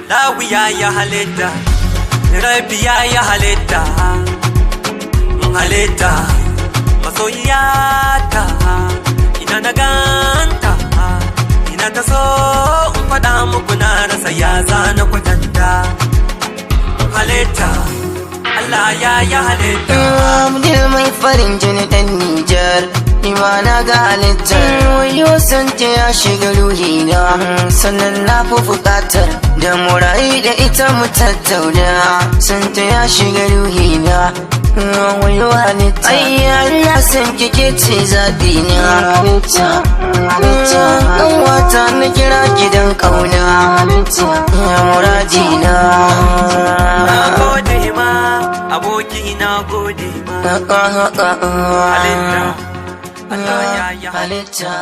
lawiya ya halitta, rabiya ya halitta, halitta masoyiyata. Ina na ganta, ina ta so in faɗa muku na rasa ya zana kwatanta. Halitta Allah ya halitta. Abdul mai farin jini dan Nijar, nima na ga halittar wayo santa ya shiga ruhina, sannan na fi bukatar da murai da ita mu tattauna. Santa ya shiga ruhina, wayo halitta. Ai Allah san kike ce zaɓi na halitta, halitta. Ɗan wata na kira gidan ƙauna, halitta, muradina. Na gode ma aboki, na gode ma halitta Allah ya halitta.